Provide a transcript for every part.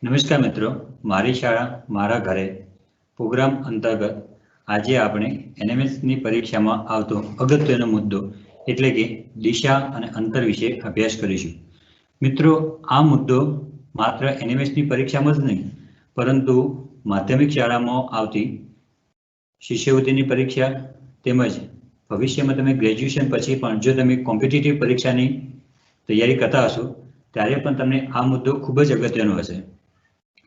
નમસ્કાર મિત્રો, મારી શાળા મારા ઘરે પ્રોગ્રામ અંતર્ગત આજે આપણે એનએમએસની પરીક્ષામાં આવતો અગત્યનો મુદ્દો એટલે કે દિશા અને અંતર વિશે અભ્યાસ કરીશું. મિત્રો, આ મુદ્દો માત્ર એનએમએસની પરીક્ષામાં જ નહીં પરંતુ માધ્યમિક શાળામાં આવતી શિષ્યવૃત્તિની પરીક્ષા તેમજ ભવિષ્યમાં તમે ગ્રેજ્યુએશન પછી પણ જો તમે કોમ્પિટિટિવ પરીક્ષાની તૈયારી કરતા હશો ત્યારે પણ તમને આ મુદ્દો ખૂબ જ અગત્યનો હશે.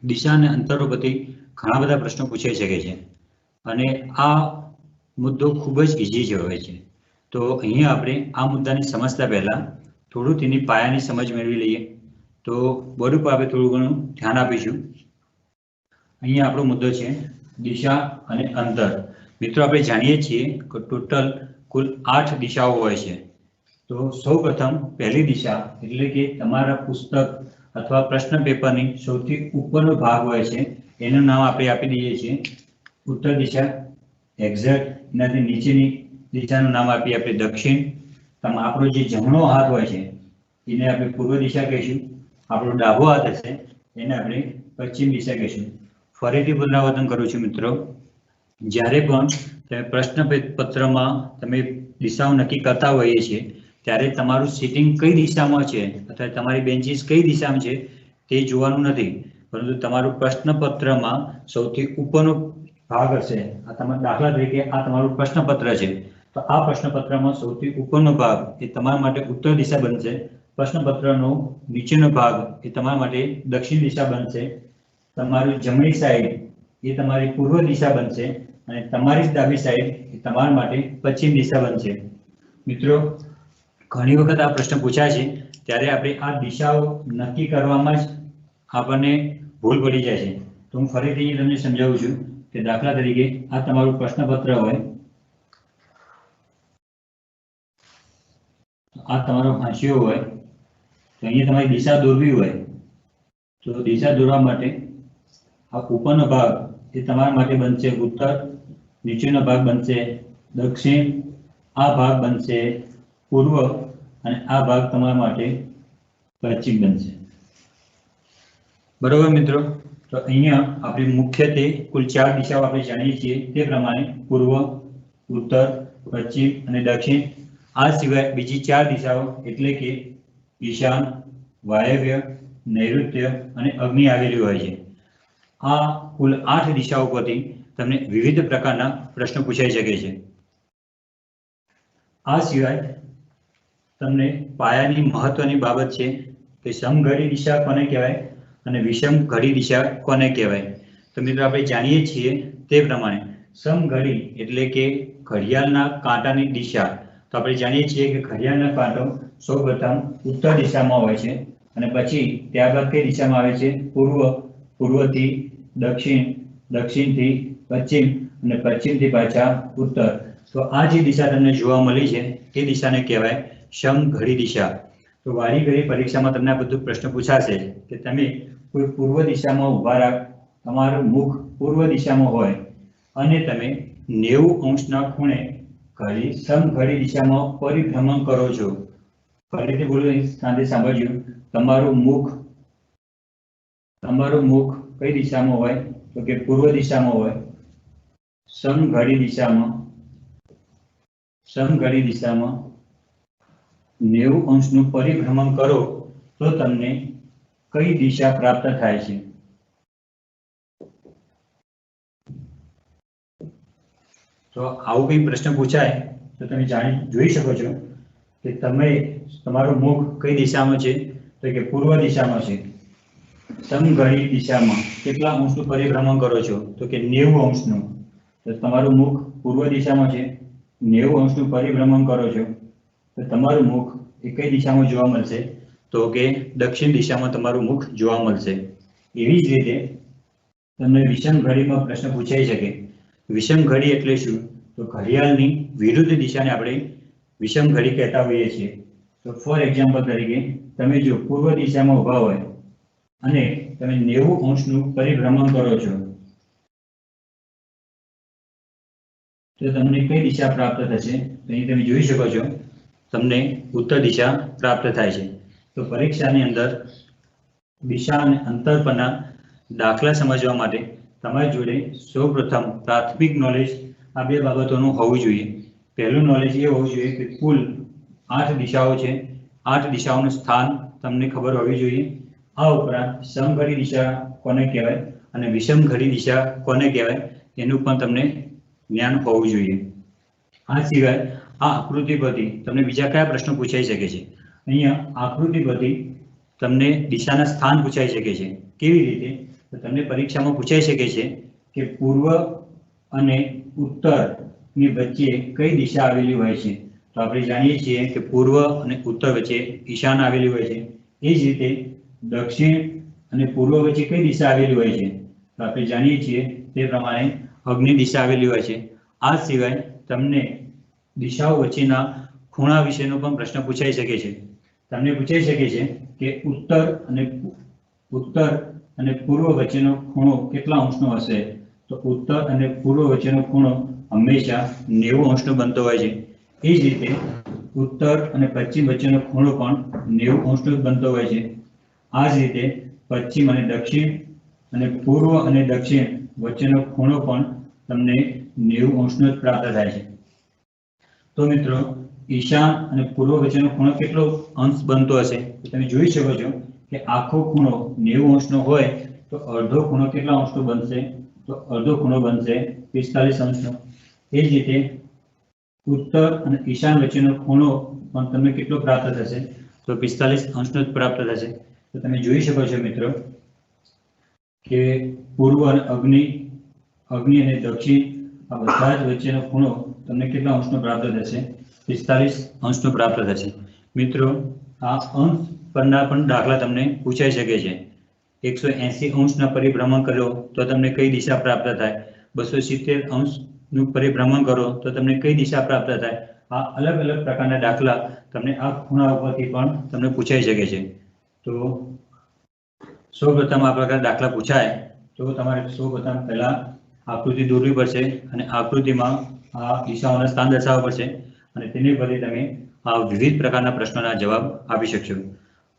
દિશા અને અંતરો પરથી ઘણા બધા પ્રશ્નો પૂછાઈ શકે છે અને આ મુદ્દો ખૂબ જ ઇઝી હોય છે. તો અહીંયા આપણે આ મુદ્દાને સમજતા પહેલા થોડું તેની પાયાની સમજ મેળવી લઈએ. તો બોર્ડ ઉપર આપણે થોડું ઘણું ધ્યાન આપીશું. અહીંયા આપણો મુદ્દો છે દિશા અને અંતર. મિત્રો, આપણે જાણીએ છીએ કે ટોટલ કુલ 8 દિશાઓ હોય છે. તો સૌપ્રથમ પહેલી દિશા એટલે કે તમારા પુસ્તક અથવા પ્રશ્ન પેપરની સૌથી ઉપરનો ભાગ હોય છે એનું નામ આપણે આપી દઈએ છીએ ઉત્તર દિશા. એક્ઝેક્ટ એનાથી નીચેની દિશાનું નામ આપીએ આપણે દક્ષિણ. આપણો જે જમણો હાથ હોય છે એને આપણે પૂર્વ દિશા કહીશું. આપણો ડાબો હાથ હશે એને આપણે પશ્ચિમ દિશા કહીશું. ફરીથી પુનરાવર્તન કરું છું મિત્રો, જ્યારે પણ તમે પ્રશ્ન પત્રમાં તમે દિશાઓ નક્કી કરતા હોઈએ છીએ ત્યારે તમારું સીટિંગ કઈ દિશામાં છે અથવા તમારી બેન્ચીસ કઈ દિશામાં છે તે જોવાનું નથી, પરંતુ તમારું પ્રશ્નપત્રમાં સૌથી ઉપરનો ભાગ હશે. આ તમારા દાખલા તરીકે આ તમારું પ્રશ્નપત્ર છે, તો આ પ્રશ્નપત્રમાં સૌથી ઉપરનો ભાગ એ તમારા માટે ઉત્તર દિશા બનશે. પ્રશ્નપત્રનો નીચેનો ભાગ એ તમારા માટે દક્ષિણ દિશા બનશે. તમારી જમણી સાઈડ એ તમારી પૂર્વ દિશા બનશે અને તમારી ડાબી સાઈડ એ તમારા માટે પશ્ચિમ દિશા બનશે. મિત્રો, ઘણી વખત આ પ્રશ્ન પૂછાય છે ત્યારે આપણે આ દિશાઓ નક્કી કરવામાં જ આપણને ભૂલ પડી જાય છે. તો હું ફરીથી તમને સમજાવું છું કે દાખલા તરીકે આ તમારું પ્રશ્નપત્ર હોય, આ તમારો હાંસિયો હોય, તો અહીંયા તમારી દિશા દોરવી હોય તો દિશા દોરવા માટે આ ઉપરનો ભાગ એ તમારા માટે બનશે ઉત્તર, નીચેનો ભાગ બનશે દક્ષિણ, આ ભાગ બનશે પૂર્વ અને આ ભાગ તમારા માટે પશ્ચિમ બનશે. બરોબર મિત્રો, તો અહીંયા આપણે મુખ્યત્વે કુલ 4 દિશાઓ આપણે જાણીએ છીએ તે પ્રમાણે પૂર્વ, ઉત્તર, પશ્ચિમ અને દક્ષિણ. આ સિવાય બીજી 4 દિશાઓ એટલે કે ઈશાન, વાયવ્ય, નૈઋત્ય અને અગ્નિ આવેલી હોય છે. આ કુલ 8 દિશાઓ પરથી તમને વિવિધ પ્રકારના પ્રશ્નો પૂછાઈ શકે છે. આ સિવાય તમને પાયાની મહત્વની બાબત છે કે સમઘડી દિશા કોને કહેવાય અને વિષમ ઘડી દિશા કોને કહેવાય. તો મિત્રો, આપણે જાણીએ છીએ તે પ્રમાણે સમઘડી એટલે કે ઘડિયાળના કાંટાની દિશા. તો આપણે જાણીએ છીએ કે ઘડિયાળનો કાંટો સૌપ્રથમ ઉત્તર દિશામાં હોય છે અને પછી ત્યારબાદ કઈ દિશામાં આવે છે? પૂર્વ, પૂર્વથી દક્ષિણ, દક્ષિણથી પશ્ચિમ અને પશ્ચિમથી પાછા ઉત્તર. તો આ જે દિશા તમને જોવા મળી છે તે દિશાને કહેવાય સમઘડી દિશા. તો વારી ઘડી પરીક્ષામાં તમને આ બધું પ્રશ્ન પૂછાશે કે તમે કોઈ પૂર્વ દિશામાં ઊભા રાખ, તમારું મુખ પૂર્વ દિશામાં હોય અને તમે 90 અંશના ખૂણે ઘડી સમઘડી દિશામાં પરિભ્રમણ કરો છો. ફરીથી બોલો, શાંતિ સાંભળજો. તમારું મુખ કઈ દિશામાં હોય? તો કે પૂર્વ દિશામાં હોય. સમઘડી દિશામાં 90 અંશનું પરિભ્રમણ કરો તો તમને કઈ દિશા પ્રાપ્ત થાય છે? તો આવું કઈ પ્રશ્ન પૂછાય તો તમે જોઈ શકો છો કે તમારું મુખ કઈ દિશામાં છે? તો કે પૂર્વ દિશામાં છે. સમઘડી દિશામાં કેટલા અંશનું પરિભ્રમણ કરો છો? તો કે 90 અંશનું. તો તમારું મુખ પૂર્વ દિશામાં છે, 90 અંશનું પરિભ્રમણ કરો છો તો તમારું મુખ એ કઈ દિશામાં જોવા મળશે? તો કે દક્ષિણ દિશામાં તમારું મુખ જોવા મળશે. એવી જ રીતે તમને વિષમ ઘડીમાં પ્રશ્ન પૂછાઈ શકે. વિષમ ઘડી એટલે શું? તો ઘડિયાળની વિરુદ્ધ દિશાને આપણે વિષમ ઘડી કહેતા હોઈએ છીએ. તો ફોર એક્ઝામ્પલ તરીકે તમે જો પૂર્વ દિશામાં ઊભા હોય અને તમે 90 અંશનું પરિભ્રમણ કરો છો તો તમને કઈ દિશા પ્રાપ્ત થશે? તો અહીં તમે જોઈ શકો છો તમને ઉત્તર દિશા પ્રાપ્ત થાય છે. તો પરીક્ષાની અંદર દિશા અને અંતર પરના દાખલા સમજવા માટે તમારી જોડે સૌપ્રથમ પ્રાથમિક નોલેજ આ બે બાબતોનું હોવું જોઈએ. પહેલું નોલેજ એ હોવું જોઈએ કે કુલ 8 દિશાઓ છે. 8 દિશાઓનું સ્થાન તમને ખબર હોવી જોઈએ. આ ઉપરાંત સમઘડી દિશા કોને કહેવાય અને વિષમઘડી દિશા કોને કહેવાય એનું પણ તમને જ્ઞાન હોવું જોઈએ. આ સિવાય આ આકૃતિ પરથી તમને બીજા કયા પ્રશ્નો પૂછાઈ શકે છે? અહીંયા આકૃતિ પરથી તમને દિશાના સ્થાન પૂછાઈ શકે છે. કેવી રીતે? તો તમને પરીક્ષામાં પૂછાઈ શકે છે કે પૂર્વ અને ઉત્તરની વચ્ચે કઈ દિશા આવેલી હોય છે? તો આપણે જાણીએ છીએ કે પૂર્વ અને ઉત્તર વચ્ચે ઈશાન આવેલી હોય છે. એ જ રીતે દક્ષિણ અને પૂર્વ વચ્ચે કઈ દિશા આવેલી હોય છે? તો આપણે જાણીએ છીએ તે પ્રમાણે અગ્નિ દિશા આવેલી હોય છે. આ સિવાય તમને દિશાઓ વચ્ચેના ખૂણા વિશેનો પણ પ્રશ્ન પૂછાઈ શકે છે. તમને પૂછાઈ શકે છે કે ઉત્તર અને પૂર્વ વચ્ચેનો ખૂણો કેટલા અંશનો હશે? તો ઉત્તર અને પૂર્વ વચ્ચેનો ખૂણો હંમેશા 90 અંશનો બનતો હોય છે. એ જ રીતે ઉત્તર અને પશ્ચિમ વચ્ચેનો ખૂણો પણ 90 અંશનો બનતો હોય છે. આ જ રીતે પશ્ચિમ અને દક્ષિણ અને પૂર્વ અને દક્ષિણ વચ્ચેનો ખૂણો પણ તમને 90 અંશનો જ પ્રાપ્ત થાય છે. તો મિત્રો ઈશાન અને પૂર્વ વચ્ચેનો ખૂણો કેટલો અંશ બનતો હશે? તમે જોઈ શકો છો કે આખો ખૂણો 90 અંશનો હોય તો અડધો ખૂણો કેટલા અંશનો બનશે? તો અડધો ખૂણો બનશે 45 અંશનો. એ જ રીતે ઉત્તર અને ઈશાન વચ્ચેનો ખૂણો પણ તમને કેટલો પ્રાપ્ત થશે? તો 45 અંશનો જ પ્રાપ્ત થશે. તો તમે જોઈ શકો છો મિત્રો કે પૂર્વ અને અગ્નિ અને દક્ષિણ આ બધા જ વચ્ચેનો ખૂણો તમને કેટલા અંશનો પ્રાપ્ત થશે? 45 અંશનો પ્રાપ્ત થશે. મિત્રો આ અંશ પરના પણ દાખલા તમને પૂછાઈ શકે છે. 180 અંશના પરિભ્રમણ કરો તો તમને કઈ દિશા પ્રાપ્ત થાય? 270 અંશનું પરિભ્રમણ કરો તો તમને કઈ દિશા પ્રાપ્ત થાય? આ અલગ અલગ પ્રકારના દાખલા તમને આ ખૂણા ઉપરથી પણ તમને પૂછાઈ શકે છે. તો સૌપ્રથમ આ પ્રકારના દાખલા પૂછાય તો તમારે સૌપ્રથમ પહેલા આકૃતિ દોરવી પડશે અને આકૃતિમાં આ દિશાઓના સ્થાન દર્શાવવા પડશે અને તેની પરથી તમે આ વિવિધ પ્રકારના પ્રશ્નોના જવાબ આપી શકશો.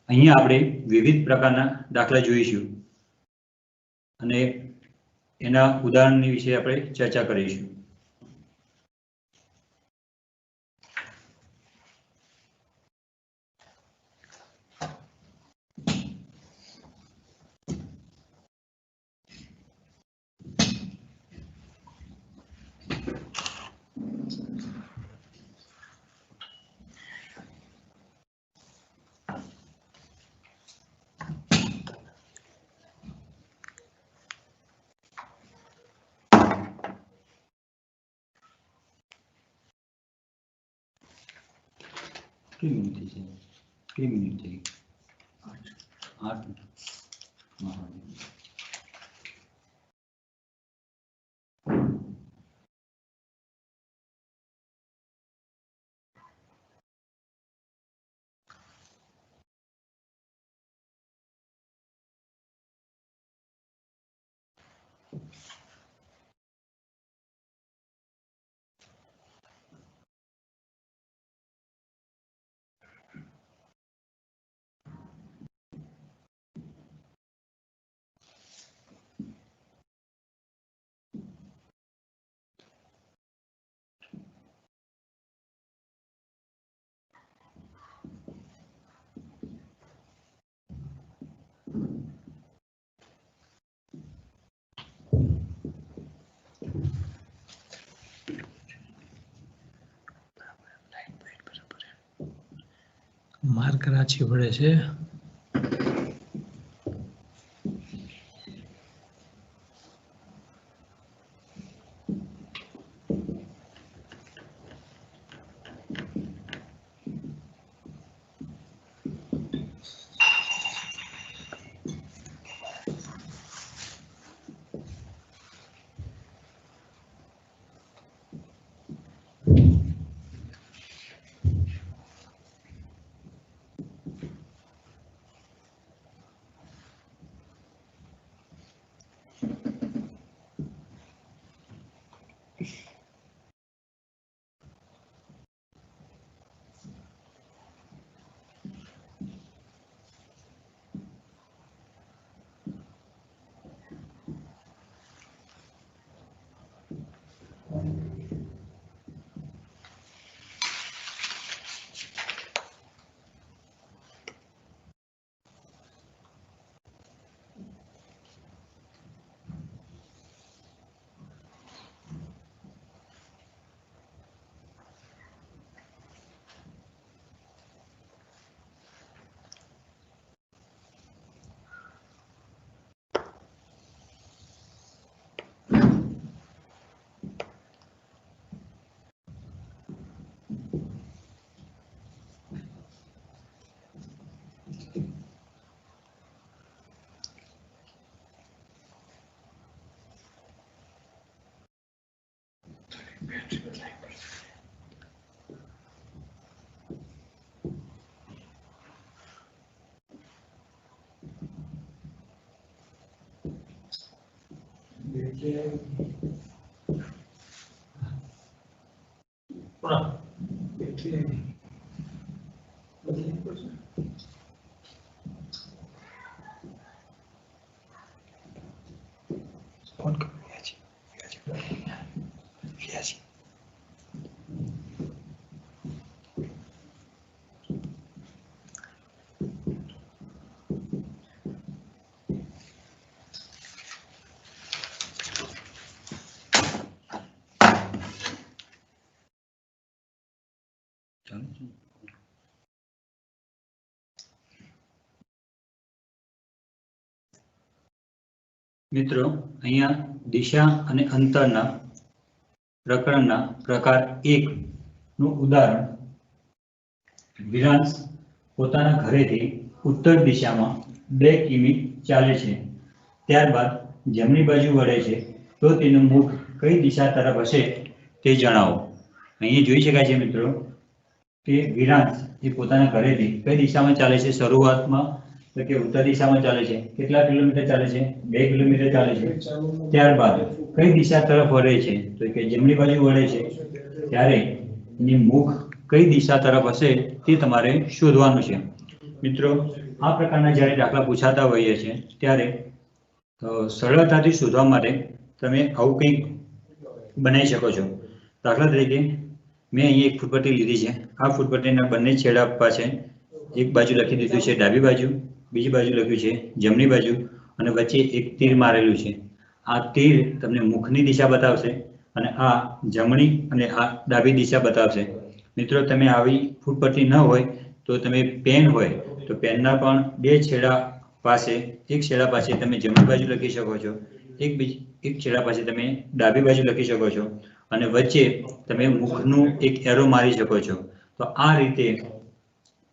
અહીંયા આપણે વિવિધ પ્રકારના દાખલા જોઈશું અને એના ઉદાહરણની વિશે આપણે ચર્ચા કરીશું. કેટલી મિનિટ થઈ? 8 મિનિટ. માર્ક રાચી પડે છે. ફોન કરો રિયાજી. મિત્રો અહીંયા દિશા અને અંતરના પ્રકરણના પ્રકાર 1 નું ઉદાહરણ વિરાંશ પોતાના ઘરેથી ઉત્તર દિશામાં 2 કિમી ચાલે છે, ત્યારબાદ જમણી બાજુ વળે છે, તો તેનું મુખ કઈ દિશા તરફ હશે તે જણાવો. અહીં જોઈ શકાય છે મિત્રો કે વિરાંશ એ પોતાના ઘરેથી કઈ દિશામાં ચાલે છે. શરૂઆતમાં તો કે ઉત્તર દિશામાં ચાલે છે. કેટલા કિલોમીટર ચાલે છે? 2 કિલોમીટર ચાલે છે. ત્યારબાદ કઈ દિશા તરફ વળે છે? તો કે જમણી બાજુ વળે છે. ત્યારે એની મુખ કઈ દિશા તરફ હશે તે તમારે શોધવાનું છે. મિત્રો આ પ્રકારના જ્યારે દાખલા પૂછાતા હોઈએ છે ત્યારે સરળતાથી શોધવા માટે તમે આવું કંઈક બનાવી શકો છો. દાખલા તરીકે મેં અહીં એક ફૂટપટ્ટી લીધી છે. આ ફૂટપટ્ટીના બંને છેડા પાસે એક બાજુ લખી દીધું છે ડાબી બાજુ, બીજી બાજુ લખ્યું છે જમણી બાજુ, અને વચ્ચે એક તીર મારેલું છે. આ તીર તમને મુખની દિશા બતાવશે અને આ જમણી અને આ ડાબી દિશા બતાવશે. મિત્રો તમે આવી ફૂટપટ્ટી ન હોય તો તમે પેન હોય તો પેનના પણ 2 છેડા પાસે, એક છેડા પાસે તમે જમણી બાજુ લખી શકો છો, એક છેડા પાસે તમે ડાબી બાજુ લખી શકો છો, અને વચ્ચે તમે મુખનું એક એરો મારી શકો છો. તો આ રીતે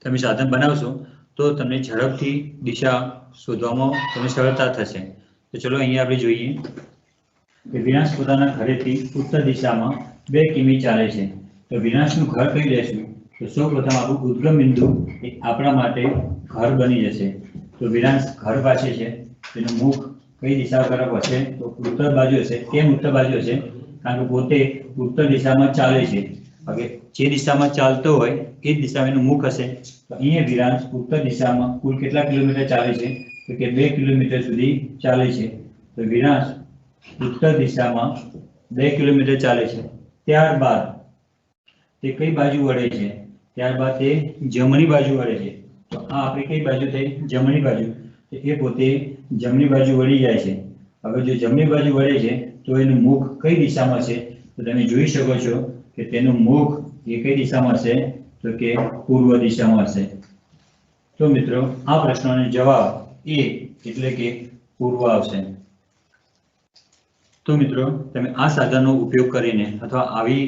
તમે સાધન બનાવશો તો તમને ઝડપથી દિશા શોધવામાં તમને સરળતા થશે. તો ચલો અહીંયા આપણે જોઈએ કે વિનાશ પોતાના ઘરેથી ઉત્તર દિશામાં 2 કિમી ચાલે છે. તો વિનાશનું ઘર કઈ લેશું? તો સૌપ્રથમ આપણું ઉદ્ગમ બિંદુ એ આપણા માટે ઘર બની જશે. તો વિનાશ ઘર પાસે છે, તેનું મુખ કઈ દિશા તરફ હશે? તો ઉત્તર બાજુ હશે. કેમ ઉત્તર બાજુ હશે? કારણ કે પોતે ઉત્તર દિશામાં ચાલે છે. હવે જે દિશામાં ચાલતો હોય એ જ દિશામાં એનું મુખ હશે. તો અહીંયા વિરાંશ ઉત્તર દિશામાં કુલ કેટલા કિલોમીટર ચાલે છે? તો કે 2 કિલોમીટર સુધી ચાલે છે. તો વિરાંશ ઉત્તર દિશામાં 2 કિલોમીટર ચાલે છે. ત્યારબાદ તે કઈ બાજુ વળે છે? ત્યારબાદ તે જમણી બાજુ વળે છે. તો આ આપણી કઈ બાજુ થઈ? જમણી બાજુ. તો એ પોતે જમણી બાજુ વળી જાય છે. હવે જો જમણી બાજુ વળે છે તો એનું મુખ કઈ દિશામાં છે? તો તમે જોઈ શકો છો કે તેનું મુખ એ કઈ દિશામાં છે? તો કે પૂર્વ દિશામાં હશે. તો મિત્રો આ પ્રશ્નનો જવાબ એ એટલે કે પૂર્વ આવશે. તો મિત્રો તમે આ સાધનનો ઉપયોગ કરીને અથવા આવી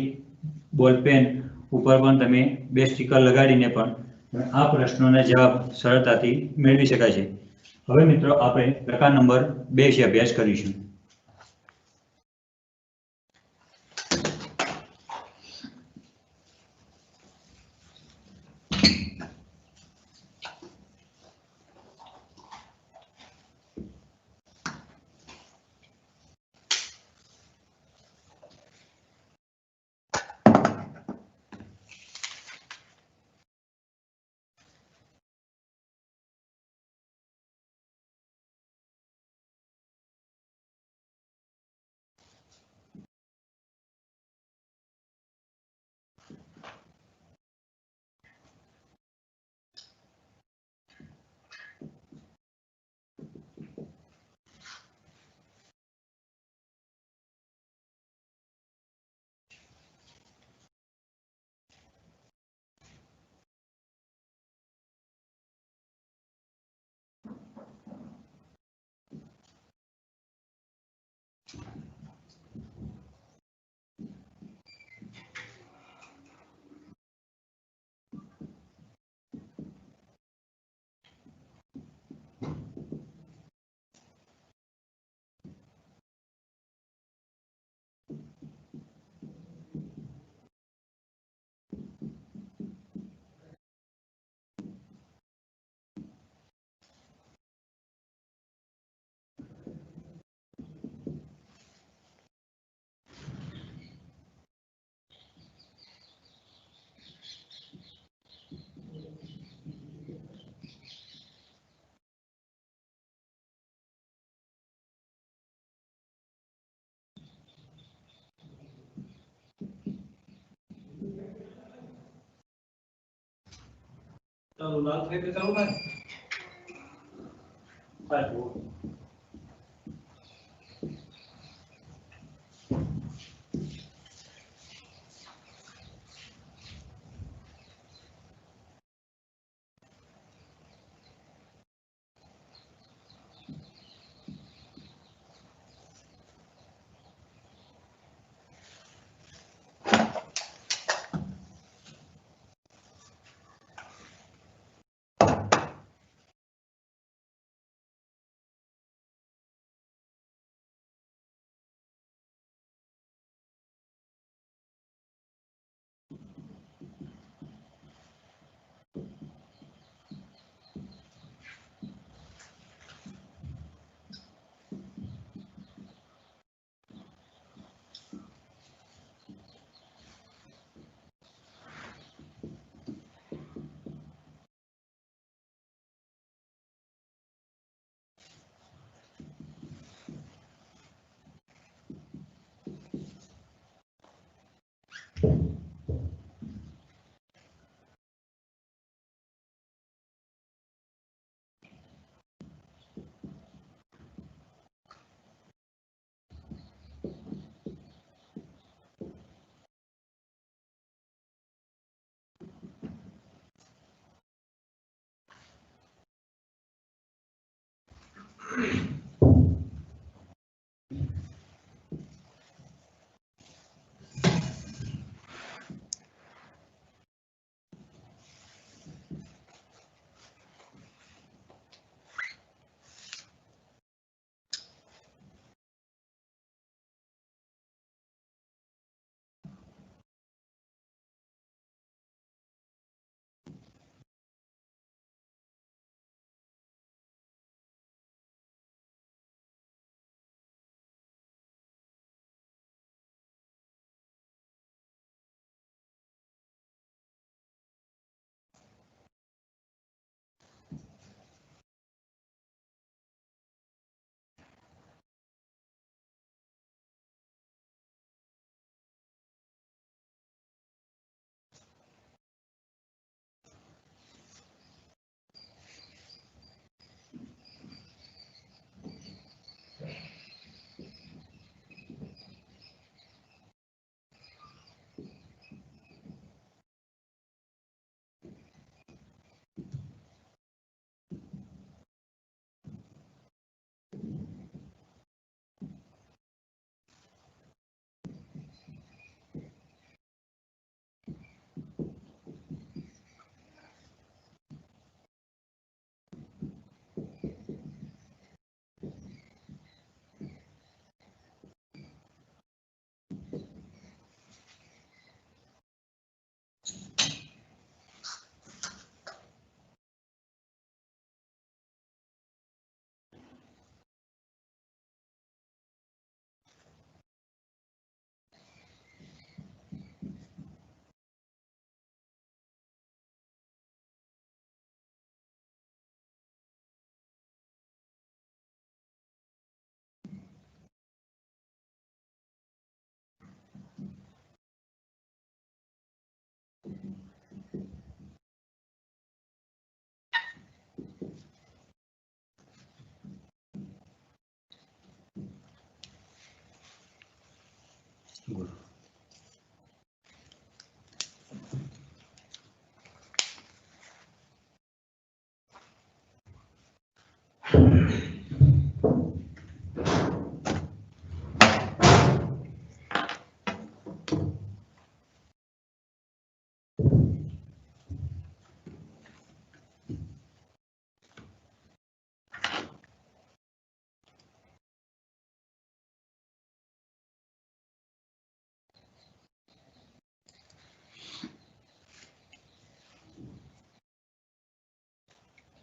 બોલપેન ઉપર પણ તમે 2 સ્ટીકર લગાડીને પણ આ પ્રશ્નોના જવાબ સરળતાથી મેળવી શકાય છે. હવે મિત્રો આપણે પ્રકાર નંબર 2 વિશે અભ્યાસ કરીશું. ચાલો લાલ થઈ ગઈ ચાલુ થાય સાહેબ બોલો.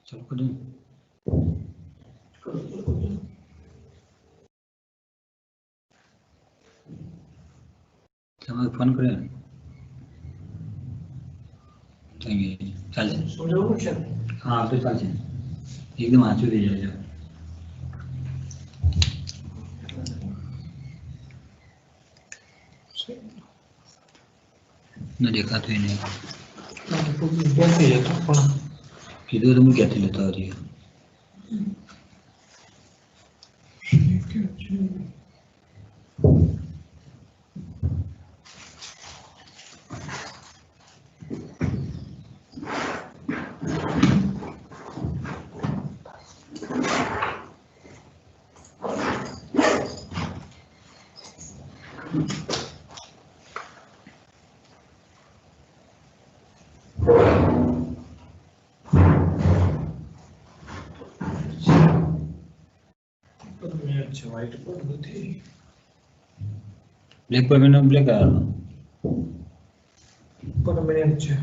ચાલુ કરી દઉં? તમારે ફોન કર્યો ને? થઈ ગઈ. ચાલશે. સમજાવવું છે હા તો ચાલશે. એકદમ આંચું થઈ જાય છે. ન દેખાતું નહીં. બેસી જતો પણ કીધું તો હું ક્યાંથી લેતો હતી વ્હાઈટ બોર્ડ નથી બ્લેક પર મેનો બ્લેક આવવાનો પણ મેં છે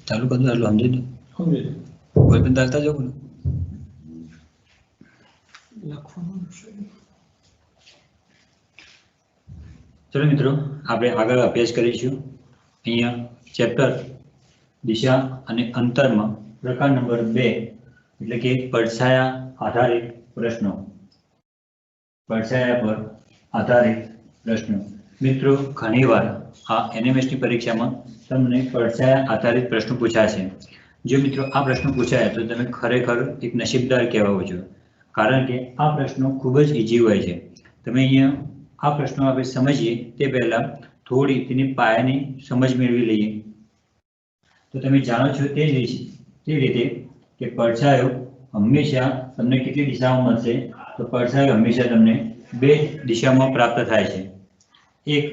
ચાલુ કરી દો એટલું સમજી દો સમજી કોઈ પણ ચાલતા જાઓ બોલો લખવાનું છે ચલો મિત્રો આપણે આગળ અભ્યાસ કરીશું અહીંયા ચેપ્ટર દિશા અને અંતરમાં પ્રકાર નંબર 2 એટલે કે પડછાયા આધારિત પ્રશ્નો પડછાયા પર આધારિત પ્રશ્નો મિત્રો ઘણીવાર આ એનએમએસ ની પરીક્ષામાં તમને પડછાયા આધારિત પ્રશ્નો પૂછાશે જો મિત્રો આ પ્રશ્નો પૂછાય તો તમે ખરેખર એક નસીબદાર કહેવાઓ છો કારણ કે આ પ્રશ્નો ખૂબ જ ઈઝી હોય છે તમે અહીંયા આ પ્રશ્નો આપણે સમજીએ તે પહેલા થોડી તેની પાયાની સમજ મેળવી લઈએ તો તમે જાણો છો તે રીતે કે પડછાયો હંમેશા તમને કેટલી દિશામાં મળશે તો પડછાયો હંમેશા તમને બે દિશામાં પ્રાપ્ત થાય છે એક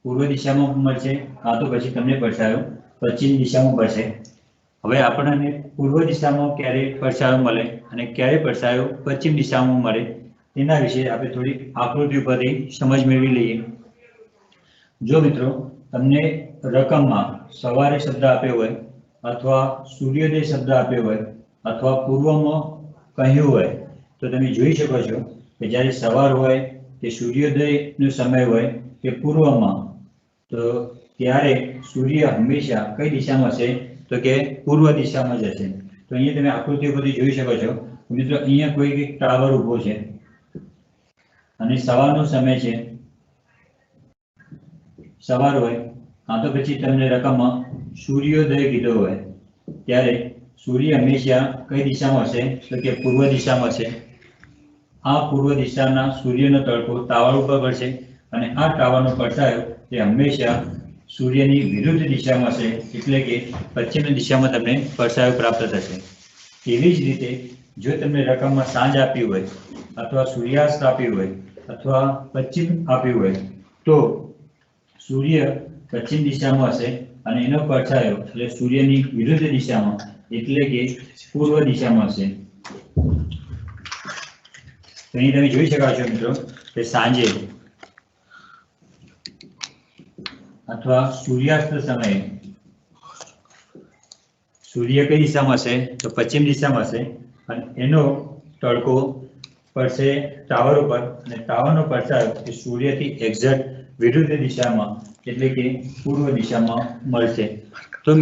પૂર્વ દિશામાં મળશે કાં તો પછી તમને પડછાયો પશ્ચિમ દિશામાં મળશે હવે આપણને પૂર્વ દિશામાં ક્યારે પડછાયો મળે અને ક્યારે પડછાયો પશ્ચિમ દિશામાં મળે તેના વિશે આપણે થોડી આકૃતિ પરથી સમજ મેળવી લઈએ જો મિત્રો તમને રકમમાં સવારે શબ્દ આપ્યો હોય અથવા સૂર્યોદય શબ્દ આપ્યો હોય અથવા પૂર્વમાં કહ્યું હોય તો તમે જોઈ શકો છો કે જ્યારે સવાર હોય કે સૂર્યોદયનો સમય હોય કે પૂર્વમાં તો ત્યારે સૂર્ય હંમેશા કઈ દિશામાં હશે તો કે પૂર્વ દિશામાં જ હશે તો અહીંયા તમે આકૃતિ પરથી જોઈ શકો છો મિત્રો અહીંયા કોઈ ટાવર ઊભો છે અને સવારનો સમય છે સવાર હોય કાં તો પછી તમને રકમમાં સૂર્યોદય કીધો હોય ત્યારે સૂર્ય હંમેશા કઈ દિશામાં હશે તો કે પૂર્વ દિશામાં છે આ પૂર્વ દિશાના સૂર્યનો તડકો ટાવર ઉપર પડશે અને આ ટાવરનો પડછાયો તે હંમેશા સૂર્યની વિરુદ્ધ દિશામાં છે એટલે કે પશ્ચિમ દિશામાં તમને પડછાયો પ્રાપ્ત થશે એવી જ રીતે જો તમને રકમમાં સાંજ આપી હોય અથવા સૂર્યાસ્ત આપ્યું હોય અથવા પશ્ચિમ આપ્યું હોય તો સૂર્ય પશ્ચિમ દિશામાં હશે અને એનો પડછાયો એટલે સૂર્યની વિરુદ્ધ દિશામાં એટલે કે પૂર્વ દિશામાં હશે તો અહીં તમે જોઈ શકો છો મિત્રો કે સાંજે અથવા સૂર્યાસ્ત સમયે સૂર્ય કઈ દિશામાં હશે તો પશ્ચિમ દિશામાં હશે અને એનો તડકો પડશે ટાવર ઉપર અને ટાવરનો પડછાયો એ સૂર્યથી એક્ઝેક્ટ વિરુદ્ધ દિશામાં એટલે કે પૂર્વ દિશામાં મળશે તો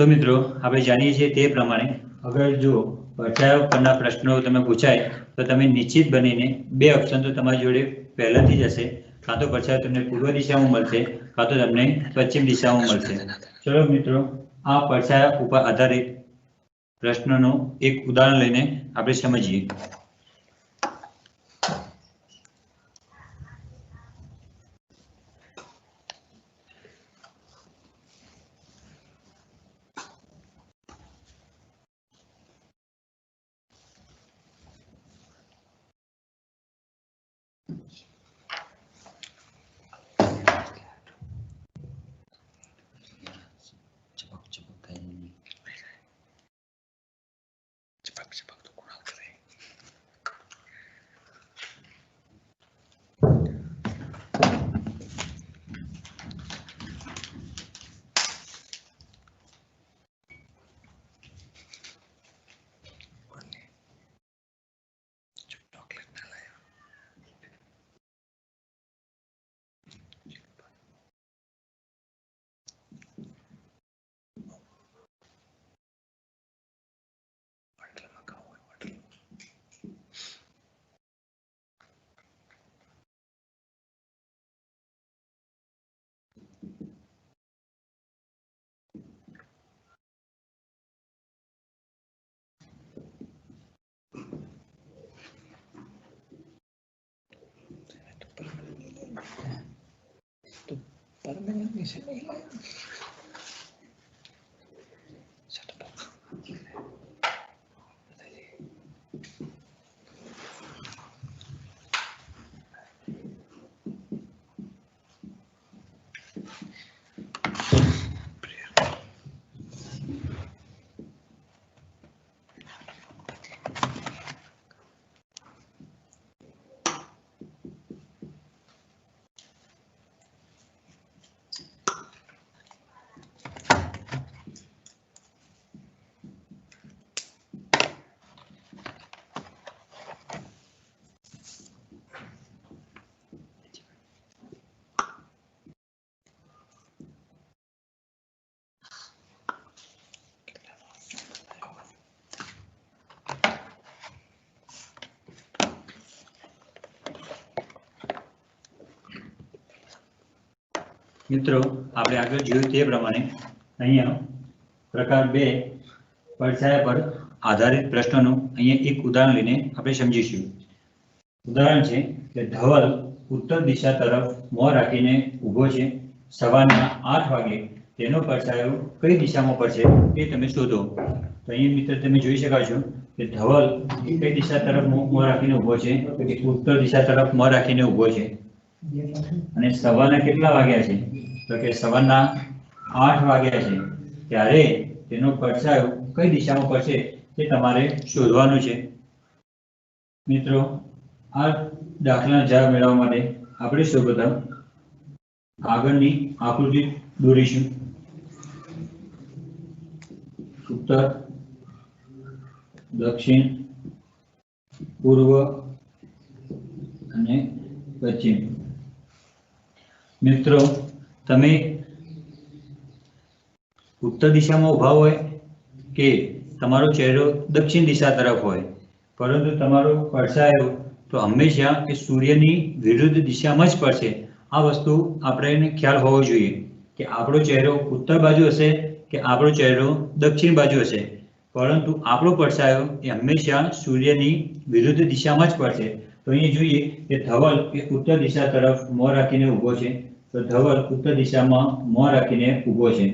મિત્રો આપણે જાણીએ છીએ તે પ્રમાણે અગર જો પડછાયો પરના પ્રશ્નો તમે પૂછાય તો તમે નિશ્ચિત બનીને બે ઓપ્શન તો તમારી જોડે પહેલાથી જ હશે કાં તો પડછાયો તમને પૂર્વ દિશામાં મળશે કાં તો તમને પશ્ચિમ દિશામાં મળશે ચલો મિત્રો આ પડછાયા ઉપર આધારિત પ્રશ્નનું એક ઉદાહરણ લઈને આપણે સમજીએ ચપક ચપક તો કોણ આવશે નીચે નહીં લાવ્યો. મિત્રો આપણે આગળ જોયું તે પ્રમાણે અહીંયા પ્રકાર 2 પડછાયા પર આધારિત પ્રશ્નોનું અહીંયા એક ઉદાહરણ લઈને આપણે સમજીશું. ઉદાહરણ છે કે ધવલ ઉત્તર દિશા તરફ મોં રાખીને ઊભો છે. સવારના 8 વાગે તેનો પડછાયો કઈ દિશામાં પડશે તે તમે શોધો. તો અહીંયા મિત્ર તમે જોઈ શકો છો કે ધવલ કઈ દિશા તરફ મોં રાખીને ઊભો છે? કે ઉત્તર દિશા તરફ મોં રાખીને ઊભો છે. અને સવારના કેટલા વાગ્યા છે? તો કે સવારના 8 વાગ્યા છે. ત્યારે તેનો પડછાયો કઈ દિશામાં પડશે તે તમારે શોધવાનું છે. મિત્રો આ દાખલાનો જવાબ મેળવવા માટે આપણે સૌપ્રથમ આગળની આકૃતિ દોરીશું. ઉત્તર, દક્ષિણ, પૂર્વ અને પશ્ચિમ. મિત્રો તમે ઉત્તર દિશામાં ઊભા હોય કે તમારો ચહેરો દક્ષિણ દિશા તરફ હોય, પરંતુ તમારો પડછાયો તો હંમેશા એ સૂર્યની વિરુદ્ધ દિશામાં જ પડશે. આ વસ્તુ આપણે ખ્યાલ હોવો જોઈએ કે આપણો ચહેરો ઉત્તર બાજુ હશે કે આપણો ચહેરો દક્ષિણ બાજુ હશે, પરંતુ આપણો પડછાયો એ હંમેશા સૂર્યની વિરુદ્ધ દિશામાં જ પડશે. તો અહીં જોઈએ કે ધવલ એ ઉત્તર દિશા તરફ મોં રાખીને ઊભો છે. તો ધવલ ઉત્તર દિશામાં મોં રાખીને ઊભો છે.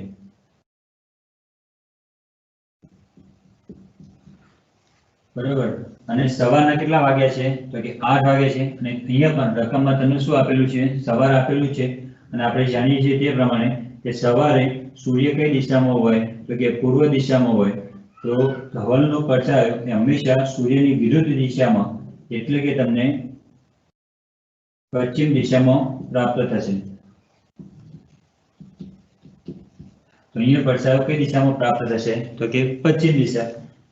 બરાબર. અને સવારના કેટલા વાગ્યા છે? તો કે 8 વાગ્યા છે. અને અહીંયા પણ રકમમાં તમને શું આપેલું છે? સવાર આપેલું છે. અને આપણે જાણીએ છીએ તે પ્રમાણે કે સવારે સૂર્ય કઈ દિશામાં હોય? તો કે પૂર્વ દિશામાં હોય. તો ધવલનો પડછાયો એ હંમેશા સૂર્યની વિરુદ્ધ દિશામાં, એટલે કે તમને પશ્ચિમ દિશામાં પ્રાપ્ત થશે. તો અહીંયા પડછાયો કઈ દિશામાં પ્રાપ્ત થશે? તો કે પશ્ચિમ દિશા.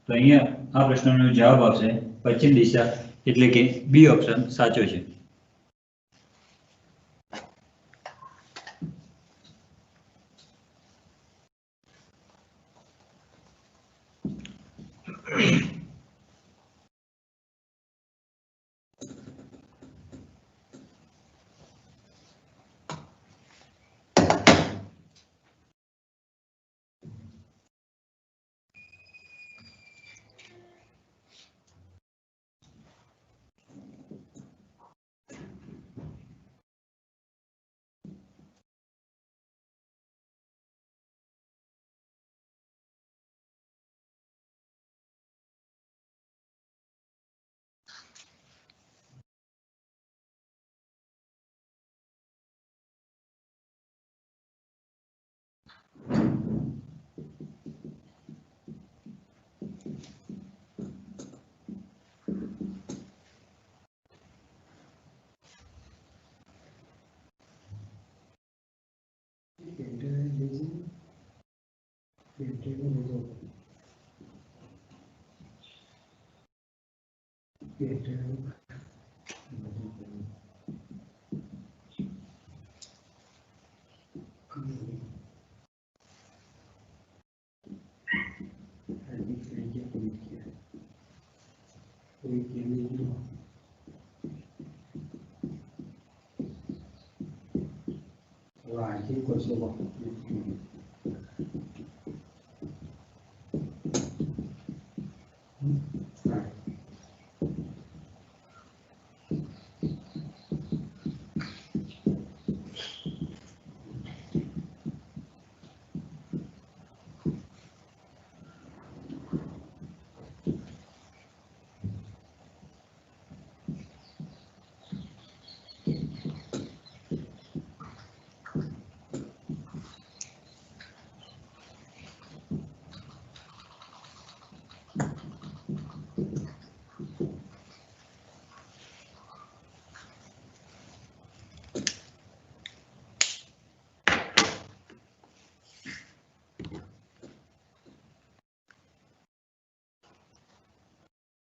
તો અહીંયા આ પ્રશ્નનો જવાબ આવશે પશ્ચિમ દિશા, એટલે કે બી ઓપ્શન સાચો છે.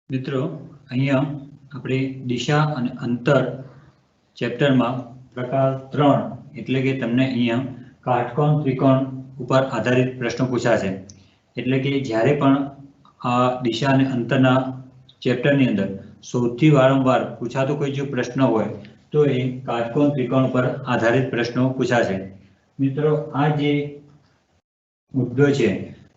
મિત્રો અહીંયા આપણે દિશા અને અંતર ચેપ્ટરમાં પ્રકાર 3 એટલે કે તમને અહીંયા કાટકોણ ત્રિકોણ ઉપર આધારિત પ્રશ્નો પૂછાશે. એટલે કે જ્યારે પણ આ દિશા અને અંતરના ચેપ્ટરની અંદર સૌથી વારંવાર પૂછાતો કોઈ જો પ્રશ્ન હોય તો એ કાટકોણ ત્રિકોણ પર આધારિત પ્રશ્નો પૂછાશે. મિત્રો આ જે મુદ્દો છે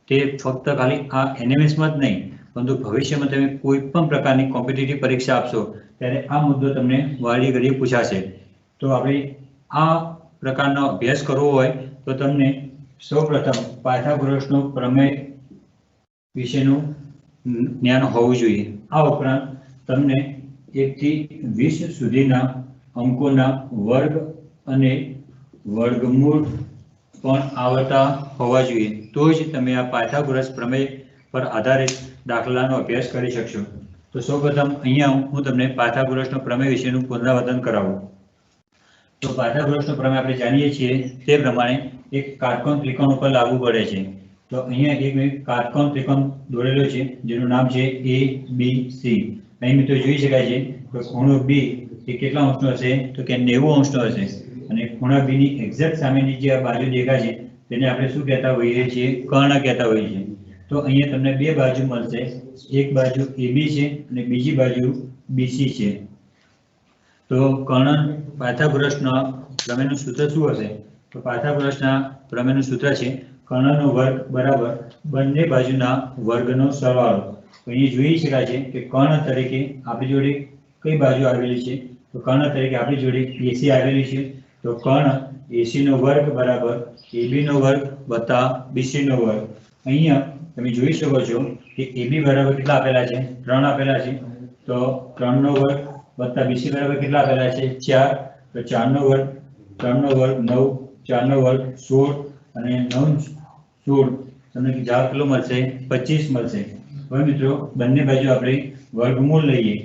તે ફક્ત ખાલી આ એનએમએસમાં જ નહીં પરંતુ ભવિષ્યમાં તમે કોઈ પણ પ્રકારની કોમ્પિટિટિવ પરીક્ષા આપશો ત્યારે આ મુદ્દો તમને વારી ઘડીએ પૂછાશે. તો આપણે આ પ્રકારનો અભ્યાસ કરવો હોય તો તમને સૌપ્રથમ પાયથાગોરસનો પ્રમેય વિશેનું જ્ઞાન હોવું જોઈએ. આ ઉપરાંત તમને 1 થી 20 સુધીના અંકોના વર્ગ અને વર્ગમૂળ પણ આવડતા હોવા જોઈએ. તો જ તમે આ પાયથાગોરસ પ્રમેય પર આધારિત દાખલાનો અભ્યાસ કરી શકશો. તો સૌપ્રથમ અહીંયા હું તમને પાયથાગોરસનો પ્રમેય વિશેનું પુનરાવર્તન કરાવું. તો પાયથાગોરસનો પ્રમેય આપણે જાણીએ છીએ તે પ્રમાણે એક કાટકોણ ત્રિકોણ ઉપર લાગુ પડે છે. તો અહીંયા એક મેં કાટકોણ ત્રિકોણ દોરેલો છે જેનું નામ છે ABC. અહીં મિત્રો જોઈ શકાય છે કે ખૂણો B એ કેટલા અંશનો હશે તો કે 90 અંશનો હશે અને ખૂણા B ની એક્ઝેક્ટ સામેની જે આ બાજુ દેખાય છે તેને આપણે શું કહેતા હોઈએ છીએ કર્ણ કહેતા હોઈએ છીએ. તો અહીંયા તમને બે બાજુ મળશે, એક બાજુ AB છે અને બીજી બાજુ BC છે. તો કર્ણ પાયથાગોરસના પ્રમેયનું સૂત્ર શું હશે તો પાયથાગોરસના પ્રમેયનું સૂત્ર છે કર્ણનો વર્ગ બરાબર બંને બાજુના વર્ગનો સરવાળો. તો અહીં જોઈ શકાય છે કે કર્ણ તરીકે આપણી જોડે કઈ બાજુ આવેલી છે તો કર્ણ તરીકે આપણી જોડે AC આવેલી છે. તો કર્ણ AC નો વર્ગ બરાબર AB નો વર્ગ વત્તા BC નો વર્ગ. અહીંયા તમે જોઈ શકો છો કે AB બરાબર કેટલા આપેલા છે 3 આપેલા છે. તો 3 નો વર્ગ વત્તા BC બરાબર કેટલા આપેલા છે 4. તો 4 નો વર્ગ 3 નો વર્ગ 9, 4 નો વર્ગ 16 અને 9 16 તમને જવાબ કેટલો મળશે 25 મળશે. હવે મિત્રો બંને બાજુ આપણે વર્ગમૂળ લઈએ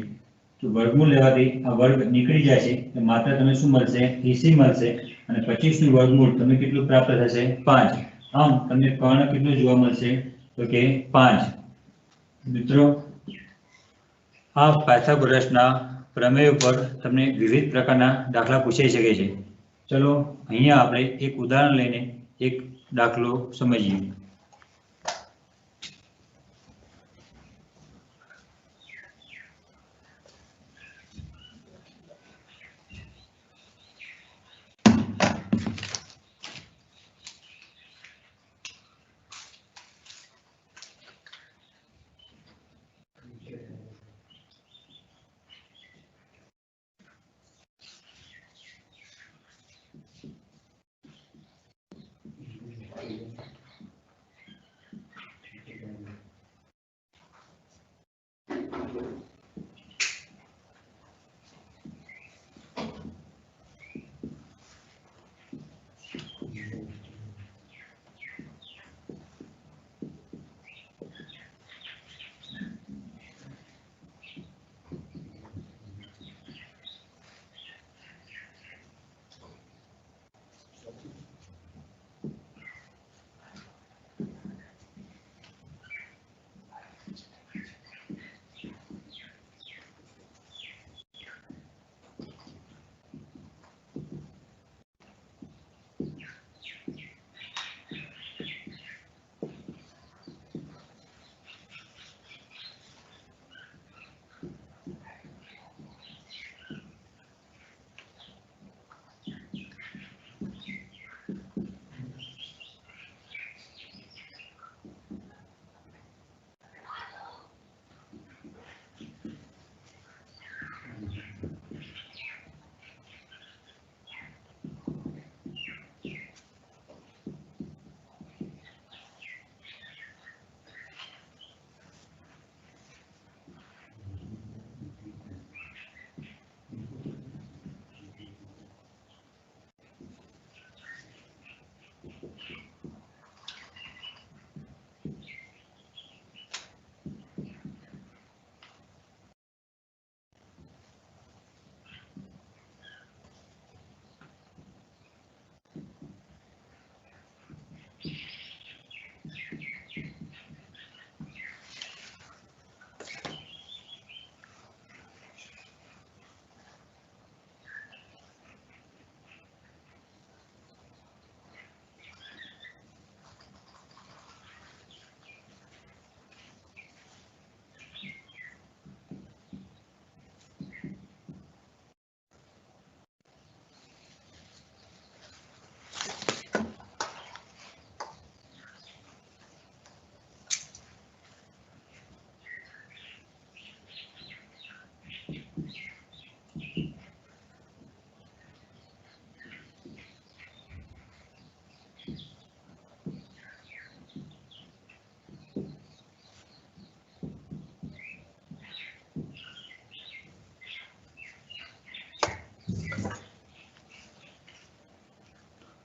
તો વર્ગમૂળ લેવાથી આ વર્ગ નીકળી જાય છે તો માત્ર તમને શું મળશે AC મળશે અને 25 નું વર્ગમૂળ તમને કેટલું પ્રાપ્ત થશે 5. આમ તમને કર્ણ કેટલું જોવા મળશે તો કે 5. મિત્રો આ પાયથાગોરસના પ્રમેય ઉપર તમને વિવિધ પ્રકારના દાખલા પૂછાઈ શકે છે. ચલો અહીંયા આપણે એક ઉદાહરણ લઈને એક દાખલો સમજીએ.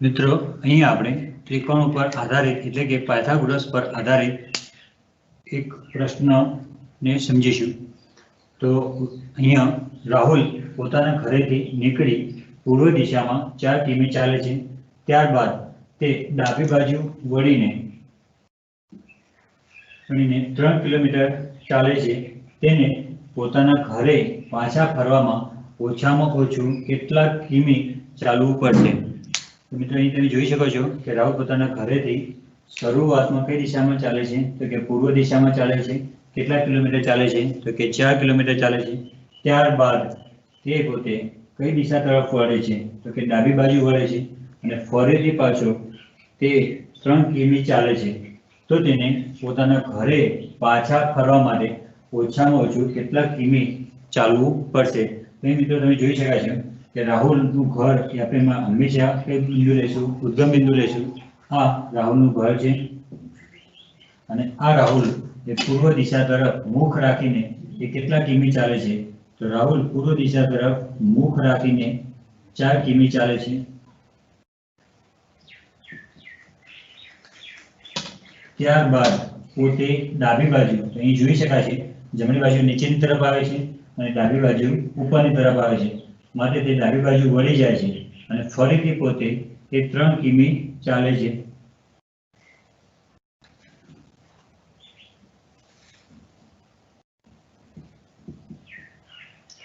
મિત્રો અહીંયા આપણે ત્રિકોણ ઉપર આધારિત એટલે કે પાયથાગોરસ પર આધારિત એક પ્રશ્નને સમજીશું. તો અહીંયા રાહુલ પોતાના ઘરેથી નીકળી પૂર્વ દિશામાં 4 કિમી ચાલે છે. ત્યારબાદ તે ડાબી બાજુ વળીને 3 કિલોમીટર ચાલે છે. તેને પોતાના ઘરે પાછા ફરવામાં ઓછામાં ઓછું કેટલા કિમી ચાલવું પડશે? તો મિત્રો અહીં તમે જોઈ શકો છો કે રાહુલ પોતાના ઘરેથી શરૂઆતમાં કઈ દિશામાં ચાલે છે? તો કે પૂર્વ દિશામાં ચાલે છે. કેટલા કિલોમીટર ચાલે છે? તો કે 4 કિલોમીટર ચાલે છે. ત્યારબાદ તે પોતે કઈ દિશા તરફ વળે છે? તો કે ડાબી બાજુ વળે છે અને ફરીથી પાછો તે 3 કિમી ચાલે છે. તો તેને પોતાના ઘરે પાછા ફરવા માટે ઓછામાં ઓછું કેટલા કિમી ચાલવું પડશે? તો મિત્રો તમે જોઈ શકાય છે કે રાહુલનું ઘર એ આપણે હંમેશા કઈ બિંદુ લેશું? ઉદ્ગમ બિંદુ લેશું. આ રાહુલનું ઘર છે અને આ રાહુલ એ પૂર્વ દિશા તરફ મુખ રાખીને એ કેટલા કિમી ચાલે છે? તો રાહુલ પૂર્વ દિશા તરફ મુખ રાખીને 4 કિમી ચાલે છે. ત્યારબાદ પોતે ડાબી બાજુ, તો અહીં જોઈ શકાય છે જમણી બાજુ નીચેની તરફ આવે છે અને ડાબી બાજુ ઉપરની તરફ આવે છે. માટે તે ડાબી બાજુ વળી જાય છે અને ફરીથી પોતે તે 3 કિમી ચાલે છે.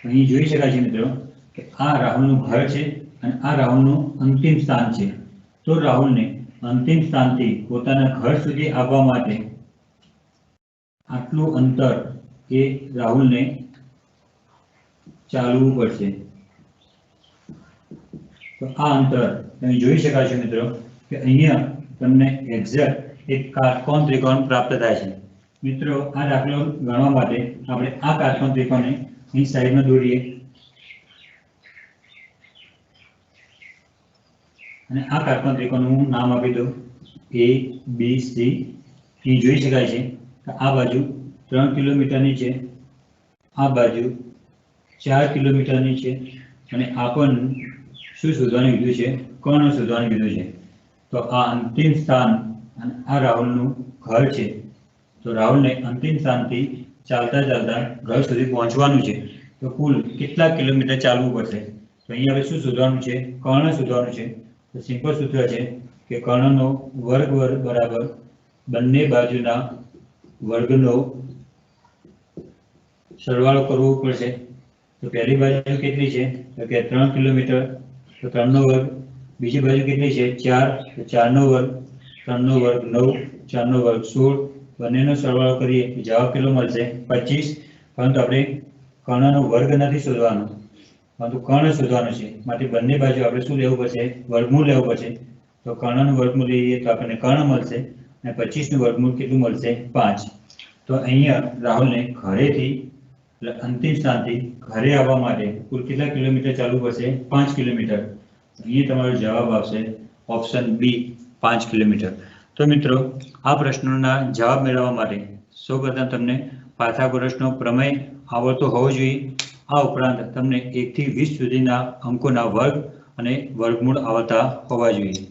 અહીં જોઈ શકાય છે મિત્રો કે આ રાહુલનું ઘર છે અને આ રાહુલનું અંતિમ સ્થાન છે. તો રાહુલને અંતિમ સ્થાનથી પોતાના ઘર સુધી આવવા માટે આટલું અંતર એ રાહુલને ચાલવું પડશે. તો આ અંતર તમે જોઈ શકાય છે મિત્રો કે અહીંયા તમને એક્ઝેક્ટ એક કાટકોણ ત્રિકોણ પ્રાપ્ત થાય છે. મિત્રો આ દાખલો ગણવા માટે આપણે આ કાટકોણ ત્રિકોણને અહીં સાઈડમાં દોરીએ અને આ કાટકોણ ત્રિકોણનું હું નામ આપી દઉં A B C. અહીં જોઈ શકાય છે કે આ બાજુ 3 કિલોમીટરની છે, આ બાજુ 4 કિલોમીટરની છે અને આ પણ શું શોધવાનું કીધું છે? કર્ણ શોધવાનું કીધું છે. તો આ અંતિમ સ્થાન અને આ રાહુલનું ઘર છે. તો રાહુલને અંતિમ સ્થાનથી ચાલતા ચાલતા ઘર સુધી પહોંચવાનું છે. તો કુલ કેટલા કિલોમીટર ચાલવું પડશે? તો અહીંયા હવે શું શોધવાનું છે? કર્ણ શોધવાનું છે. તો સિમ્પલ સૂત્ર છે કે કર્ણનો વર્ગ બરાબર બંને બાજુના વર્ગનો સરવાળો કરવો પડશે. તો પહેલી બાજુ કેટલી છે? તો કે 3 કિલોમીટર, તો 3 નો વર્ગ. બીજી બાજુ કેટલી છે? 4, તો 4 નો વર્ગ. 3 નો વર્ગ 9, 4 નો વર્ગ 16. બંનેનો સરવાળો કરીએ તો જવાબ કેટલો મળશે? 25. પરંતુ આપણે કર્ણનો વર્ગ નથી શોધવાનો, પરંતુ કર્ણ શોધવાનું છે. માટે બંને બાજુ આપણે શું લેવું પડશે? વર્ગમૂળ લેવું પડશે. તો કર્ણનું વર્ગમૂળ લઈએ તો આપણને કર્ણ મળશે અને 25 નું વર્ગમૂળ કેટલું મળશે? 5. તો અહીંયા રાહુલને ઘરેથી અંતિમ સ્થાનથી ઘરે આવવા માટે કુલ કેટલા કિલોમીટર ચાલવું પડશે? 5 કિલોમીટર. અહીંયા તમારો જવાબ આવશે ઓપ્શન બી, 5 કિલોમીટર. તો મિત્રો આ પ્રશ્નોના જવાબ મેળવવા માટે સૌપ્રથમ તમને પાયથાગોરસનો પ્રમેય આવડતો હોવો જોઈએ. આ ઉપરાંત તમને 1 થી 20 સુધીના અંકોના વર્ગ અને વર્ગમૂળ આવડતા હોવા જોઈએ.